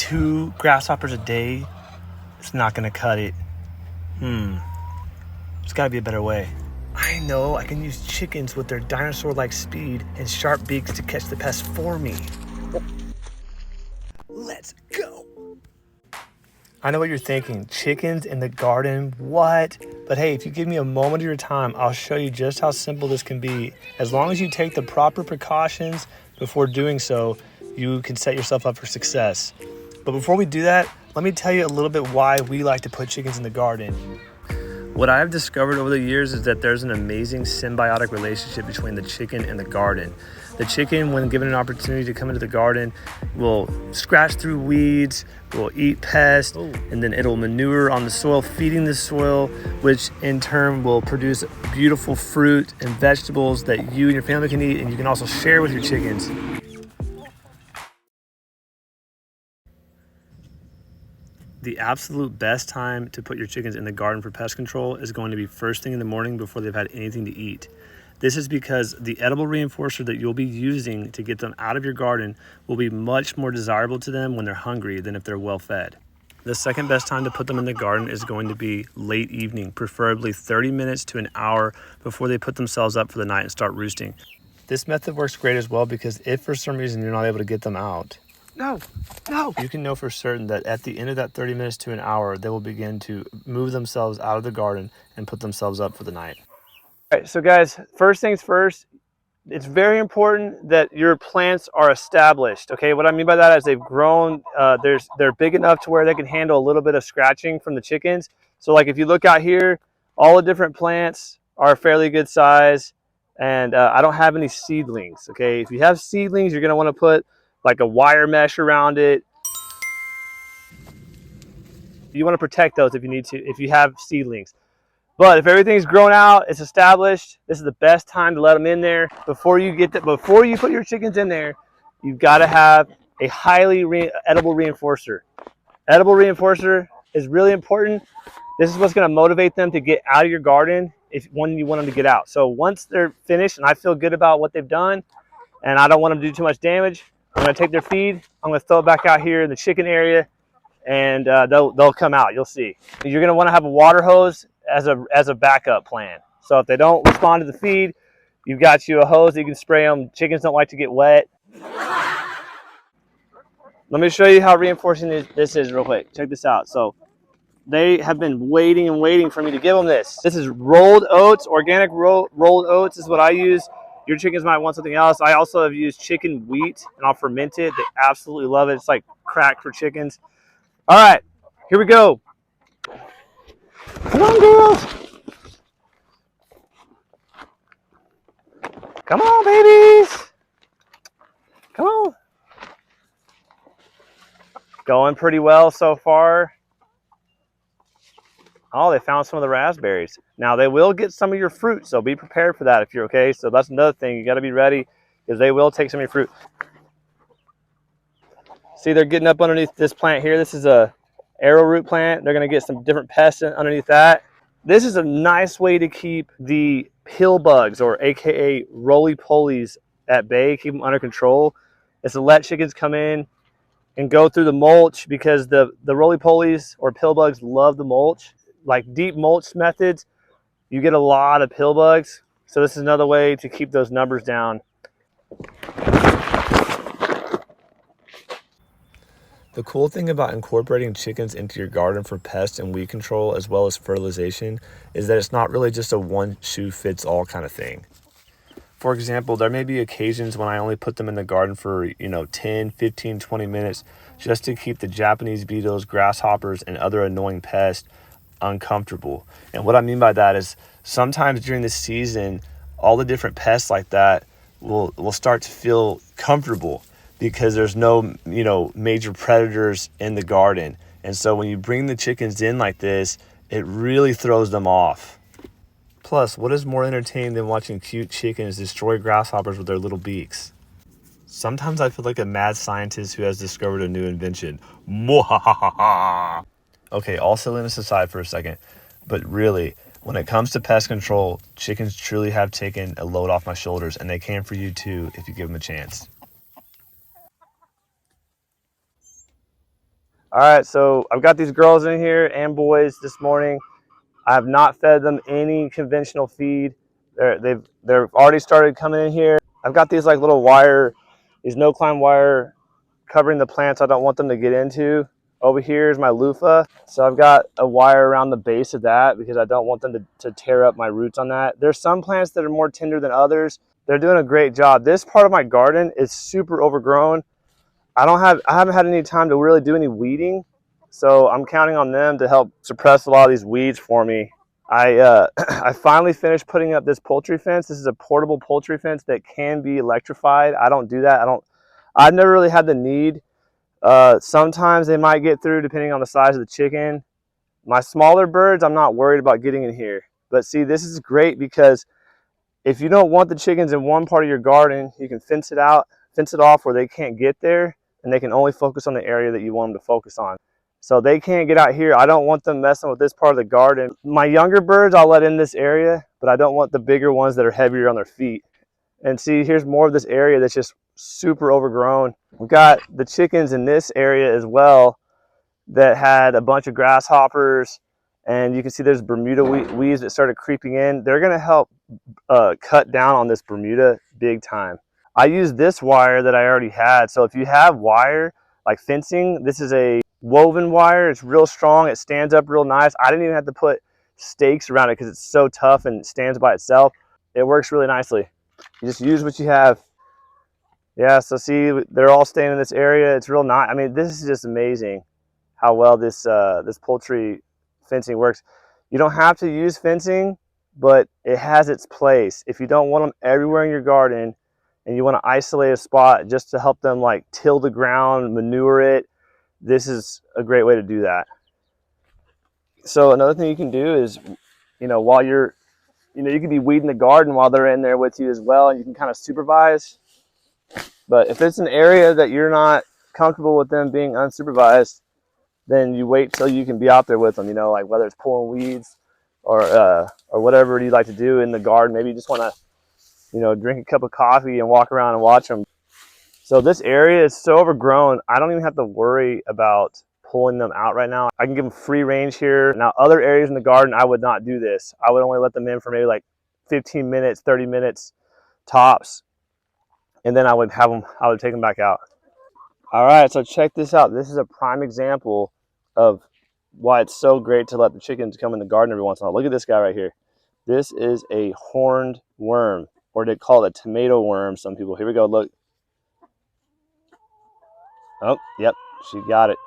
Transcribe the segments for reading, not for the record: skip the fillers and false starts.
2 grasshoppers a day, it's not gonna cut it. There's gotta be a better way. I know, I can use chickens with their dinosaur-like speed and sharp beaks to catch the pests for me. Let's go. I know what you're thinking, chickens in the garden, what? But hey, if you give me a moment of your time, I'll show you just how simple this can be. As long as you take the proper precautions before doing so, you can set yourself up for success. But before we do that, let me tell you a little bit why we like to put chickens in the garden. What I've discovered over the years is that there's an amazing symbiotic relationship between the chicken and the garden. The chicken, when given an opportunity to come into the garden, will scratch through weeds, will eat pests, and then it'll manure on the soil, feeding the soil, which in turn will produce beautiful fruit and vegetables that you and your family can eat, and you can also share with your chickens. The absolute best time to put your chickens in the garden for pest control is going to be first thing in the morning before they've had anything to eat. This is because the edible reinforcer that you'll be using to get them out of your garden will be much more desirable to them when they're hungry than if they're well fed. The second best time to put them in the garden is going to be late evening, preferably 30 minutes to an hour before they put themselves up for the night and start roosting. This method works great as well because if for some reason you're not able to get them out, no, you can know for certain that at the end of that 30 minutes to an hour, they will begin to move themselves out of the garden and put themselves up for the night. All right, so guys, first things first, it's very important that your plants are established. Okay, what I mean by that is they've grown, they're big enough to where they can handle a little bit of scratching from the chickens. So like if you look out here, all the different plants are a fairly good size, and I don't have any seedlings. Okay, if you have seedlings, you're gonna want to put like a wire mesh around it. You want to protect those if you need to, if you have seedlings. But if everything's grown out, it's established, this is the best time to let them in there. Before you put your chickens in there, you've got to have a highly edible reinforcer. Edible reinforcer is really important. This is what's going to motivate them to get out of your garden when you want them to get out. So once they're finished and I feel good about what they've done and I don't want them to do too much damage, I'm going to take their feed, I'm going to throw it back out here in the chicken area, and they'll come out. You'll see. You're going to want to have a water hose as a backup plan. So if they don't respond to the feed, you've got you a hose that you can spray them. Chickens don't like to get wet. Let me show you how reinforcing this is real quick. Check this out. So they have been waiting and waiting for me to give them this. This is rolled oats, organic rolled oats is what I use. Your chickens might want something else. I also have used chicken wheat, and I'll ferment it. They absolutely love it. It's like crack for chickens. All right, here we go. Come on, girls. Come on, babies. Come on. Going pretty well so far. Oh, they found some of the raspberries. Now, they will get some of your fruit, so be prepared for that if you're okay. So that's another thing. You got to be ready because they will take some of your fruit. See, they're getting up underneath this plant here. This is a arrowroot plant. They're going to get some different pests underneath that. This is a nice way to keep the pill bugs, or AKA roly-polies, at bay, keep them under control. Is to let chickens come in and go through the mulch, because the roly-polies or pill bugs love the mulch. Like deep mulch methods, you get a lot of pill bugs. So this is another way to keep those numbers down. The cool thing about incorporating chickens into your garden for pest and weed control as well as fertilization is that it's not really just a one-shoe-fits-all kind of thing. For example, there may be occasions when I only put them in the garden for 10, 15, 20 minutes just to keep the Japanese beetles, grasshoppers, and other annoying pests uncomfortable. And what I mean by that is sometimes during the season, all the different pests like that will start to feel comfortable because there's no major predators in the garden. And so when you bring the chickens in like this, it really throws them off. Plus, what is more entertaining than watching cute chickens destroy grasshoppers with their little beaks? Sometimes I feel like a mad scientist who has discovered a new invention. Mwahaha! Okay, all silliness aside for a second, but really, when it comes to pest control, chickens truly have taken a load off my shoulders, and they can for you too if you give them a chance. All right, so I've got these girls in here and boys this morning. I have not fed them any conventional feed. They've already started coming in here. I've got these like little wire, these no-climb wire covering the plants I don't want them to get into. Over here is my loofah. So I've got a wire around the base of that because I don't want them to tear up my roots on that. There's some plants that are more tender than others. They're doing a great job. This part of my garden is super overgrown. I haven't had any time to really do any weeding. So I'm counting on them to help suppress a lot of these weeds for me. I finally finished putting up this poultry fence. This is a portable poultry fence that can be electrified. I don't do that. I've never really had the need. Sometimes they might get through depending on the size of the chicken. My smaller birds, I'm not worried about getting in here. But see, this is great because if you don't want the chickens in one part of your garden, you can fence it off where they can't get there, and they can only focus on the area that you want them to focus on. So they can't get out here. I don't want them messing with this part of the garden. My younger birds I'll let in this area, but I don't want the bigger ones that are heavier on their feet. And see, here's more of this area that's just super overgrown. We've got the chickens in this area as well that had a bunch of grasshoppers, and you can see there's Bermuda weeds that started creeping in. They're gonna help cut down on this Bermuda big time. I used this wire that I already had. So if you have wire like fencing, this is a woven wire. It's real strong. It stands up real nice. I didn't even have to put stakes around it because it's so tough and stands by itself. It works really nicely. You just use what you have. Yeah, so see, they're all staying in this area. It's real nice. I mean, this is just amazing how well this this poultry fencing works. You don't have to use fencing, but it has its place. If you don't want them everywhere in your garden and you want to isolate a spot just to help them like till the ground, manure it, this is a great way to do that. So another thing you can do is, while you can be weeding the garden while they're in there with you as well, and you can kind of supervise. But if it's an area that you're not comfortable with them being unsupervised, then you wait till you can be out there with them, like whether it's pulling weeds or whatever you like to do in the garden. Maybe you just want to, drink a cup of coffee and walk around and watch them. So this area is so overgrown, I don't even have to worry about pulling them out right now. I can give them free range here. Now, other areas in the garden, I would not do this. I would only let them in for maybe like 15 minutes, 30 minutes tops. And then I would take them back out. All right, so check this out. This is a prime example of why it's so great to let the chickens come in the garden every once in a while. Look at this guy right here. This is a horned worm, or they call it a tomato worm, some people. Here we go, look. Oh, yep, she got it.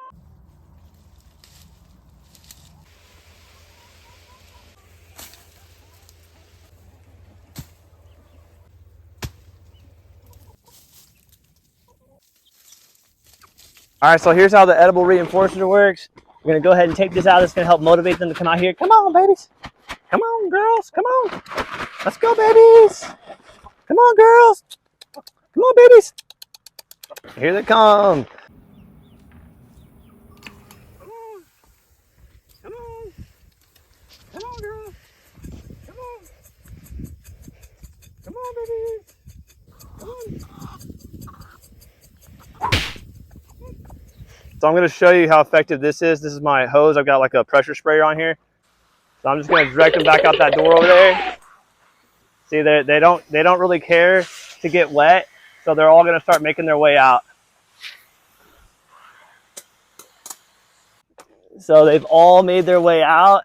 All right, so here's how the edible reinforcer works. We're gonna go ahead and take this out. It's gonna help motivate them to come out here. Come on, babies. Come on, girls, come on. Let's go, babies. Come on, girls. Come on, babies. Here they come. Come on. Come on. Come on, girl. Come on. Come on, babies. Come on. So I'm going to show you how effective this is. This is my hose. I've got like a pressure sprayer on here. So I'm just going to direct them back out that door over there. See, they don't really care to get wet, so they're all going to start making their way out. So they've all made their way out.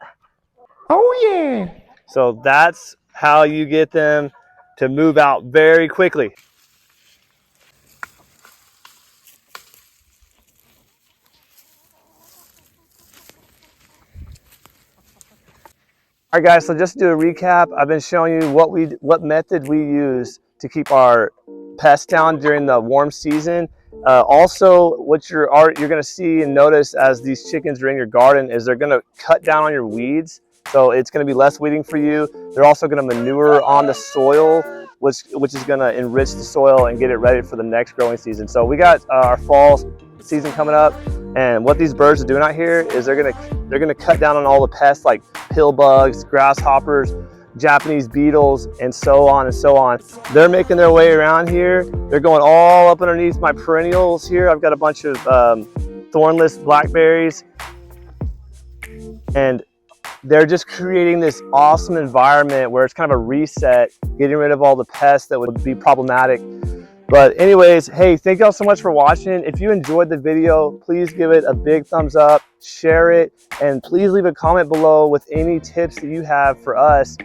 Oh yeah. So that's how you get them to move out very quickly. All right, guys, so just to do a recap, I've been showing you what method we use to keep our pests down during the warm season. Also, what you're going to see and notice as these chickens are in your garden is they're going to cut down on your weeds. So it's going to be less weeding for you. They're also going to manure on the soil, which is going to enrich the soil and get it ready for the next growing season. So we got our fall season coming up, and what these birds are doing out here is they're gonna cut down on all the pests like pill bugs, grasshoppers, Japanese beetles, and so on and so on. They're making their way around here. They're going all up underneath my perennials here. I've got a bunch of thornless blackberries, and they're just creating this awesome environment where it's kind of a reset, getting rid of all the pests that would be problematic. But anyways, hey, thank y'all so much for watching. If you enjoyed the video, please give it a big thumbs up, share it, and please leave a comment below with any tips that you have for us,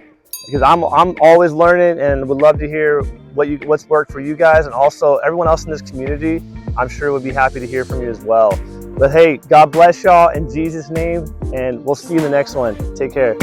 because I'm always learning and would love to hear what's worked for you guys, and also everyone else in this community. I'm sure would be happy to hear from you as well. But hey, God bless y'all in Jesus' name, and we'll see you in the next one. Take care.